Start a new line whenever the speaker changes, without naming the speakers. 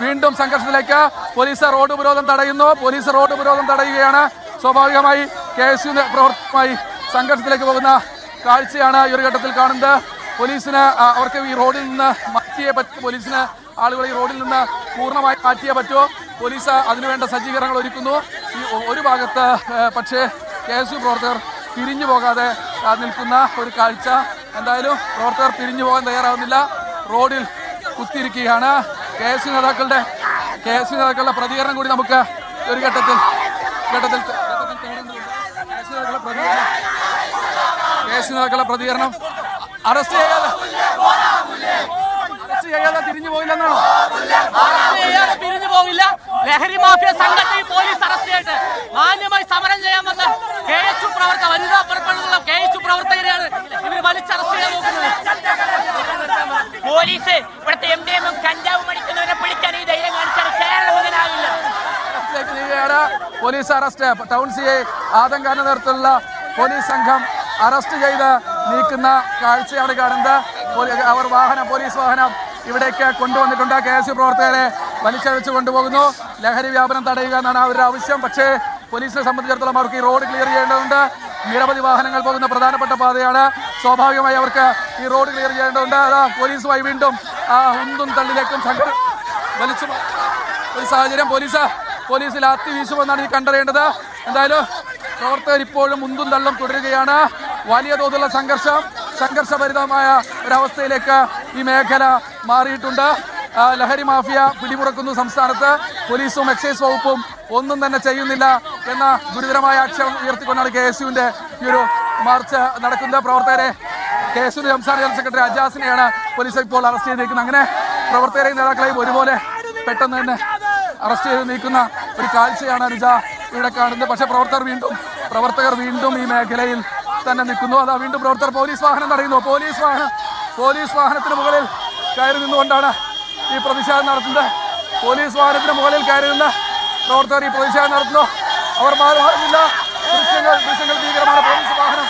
വീണ്ടും സംഘർഷത്തിലേക്ക്. Police road ഉപരോധം തടയുന്നു. പോലീസ് റോഡ് ഉപരോധം തടയുകയാണ്. സ്വാഭാവികമായി KSU പ്രവർത്തകരുമായി സംഘർഷത്തിലേക്ക് പോകുന്ന കാഴ്ചയാണ് ഈ ഒരു ഘട്ടത്തിൽ കാണുന്നത്. പോലീസിന് അവർക്ക് ഈ റോഡിൽ നിന്ന് മാറ്റിയേ പറ്റൂ. പോലീസിന് ആളുകൾ ഈ റോഡിൽ നിന്ന് പൂർണ്ണമായി മാറ്റിയേ പറ്റൂ. പോലീസ് അതിനുവേണ്ട സജ്ജീകരണങ്ങൾ ഒരുക്കുന്നു. ഈ ഒരു ഭാഗത്ത് പക്ഷേ KSU പ്രവർത്തകർ പിരിഞ്ഞു പോകാതെ നിൽക്കുന്ന ഒരു കാഴ്ച. എന്തായാലും പ്രവർത്തകർ പിരിഞ്ഞു പോകാൻ തയ്യാറാവുന്നില്ല. റോഡിൽ കുത്തിയിരിക്കുകയാണ്. KSU നേതാക്കളുടെ പ്രതികരണം കൂടി നമുക്ക് ഒരു ഘട്ടത്തിൽ KSU നേതാക്കളുടെ പ്രതികരണം. അറസ്റ്റ് ചെയ്യാതെ തിരിഞ്ഞു പോയില്ലെന്നാണോ?
തിരിഞ്ഞു പോകില്ല. ലഹരി മാഫിയ സംഘത്തെ പോലീസ് അറസ്റ്റ് ചെയ്തിട്ട് മാന്യമായി സമരം ചെയ്യാൻ വന്ന KSU പ്രവർത്തകർ, വനിതാ പുറപ്പെടുന്ന KSU പ്രവർത്തകരെയാണ് ഇവർ വലിച്ചറസ്റ്റ് ചെയ്യാൻ നോക്കുന്നത്. പോലീസ് ഇവിടുത്തെ MDM കഞ്ചാവ് മടിക്കുന്നവരെ പിടിക്കാൻ ഈ ധൈര്യം കാണിച്ചാൽ കേരളം മുതലാവില്ല.
Police arrest. ടൗൺ CI ആദങ്കാന്റെ നേതൃത്വത്തിലുള്ള പോലീസ് സംഘം അറസ്റ്റ് ചെയ്ത് നീക്കുന്ന കാഴ്ചയാണ് കാണുന്നത്. പോലീസ് വാഹനം ഇവിടേക്ക് കൊണ്ടുവന്നിട്ടുണ്ട്. KSU പ്രവർത്തകരെ വലിച്ചഴച്ചു കൊണ്ടുപോകുന്നു. ലഹരി വ്യാപനം തടയുക എന്നാണ് അവരുടെ ആവശ്യം. പക്ഷേ പോലീസിനെ സംബന്ധിച്ചിടത്തോളം അവർക്ക് ഈ റോഡ് ക്ലിയർ ചെയ്യേണ്ടതുണ്ട്. നിരവധി വാഹനങ്ങൾ പോകുന്ന പ്രധാനപ്പെട്ട പാതയാണ്. സ്വാഭാവികമായി അവർക്ക് ഈ റോഡ് ക്ലിയർ ചെയ്യേണ്ടതുണ്ട്. പോലീസുമായി വീണ്ടും ഉന്തും തള്ളിലേക്കും വലിച്ചു ഒരു സാഹചര്യം. പോലീസ് ലാത്തി വീശുമെന്നാണ് ഈ കണ്ടറിയേണ്ടത്. എന്തായാലും പ്രവർത്തകർ ഇപ്പോഴും ഉന്തും തള്ളും തുടരുകയാണ്. വലിയ തോതിലുള്ള സംഘർഷഭരിതമായ ഒരവസ്ഥയിലേക്ക് ഈ മേഖല മാറിയിട്ടുണ്ട്. ലഹരി മാഫിയ പിടിമുറക്കുന്നു സംസ്ഥാനത്ത്. പോലീസും എക്സൈസ് വകുപ്പും ഒന്നും തന്നെ ചെയ്യുന്നില്ല എന്ന ഗുരുതരമായ ആക്ഷേപം ഉയർത്തിക്കൊണ്ടാണ് KSUവിന്റെ ഈ ഒരു മാർച്ച് നടക്കുന്നത്. പ്രവർത്തകരെ KSU സംസ്ഥാന ജനറൽ സെക്രട്ടറി അജാസിനെയാണ് പോലീസ് ഇപ്പോൾ അറസ്റ്റ് ചെയ്തിരിക്കുന്നത്. അങ്ങനെ പ്രവർത്തകരെയും നേതാക്കളെയും ഒരുപോലെ പെട്ടെന്ന് തന്നെ അറസ്റ്റ് ചെയ്ത് നീക്കുന്ന ഒരു കാഴ്ചയാണ് അനുജ ഇവിടെ കാണുന്നത്. പക്ഷേ പ്രവർത്തകർ വീണ്ടും ഈ മേഖലയിൽ തന്നെ നിൽക്കുന്നു. അതാ വീണ്ടും പ്രവർത്തകർ പോലീസ് വാഹനം തടയുന്നു. പോലീസ് വാഹനത്തിന് മുകളിൽ കയറി നിന്നുകൊണ്ടാണ് ഈ പ്രതിഷേധം നടത്തുന്നത്. പോലീസ് വാഹനത്തിന് മുകളിൽ കയറി നിന്ന് പ്രവർത്തകർ ഈ പ്രതിഷേധം നടത്തുന്നു. അവർ മാറുന്നില്ല. ദൃശ്യങ്ങൾ ഭീകരമാണ്. പോലീസ് വാഹനം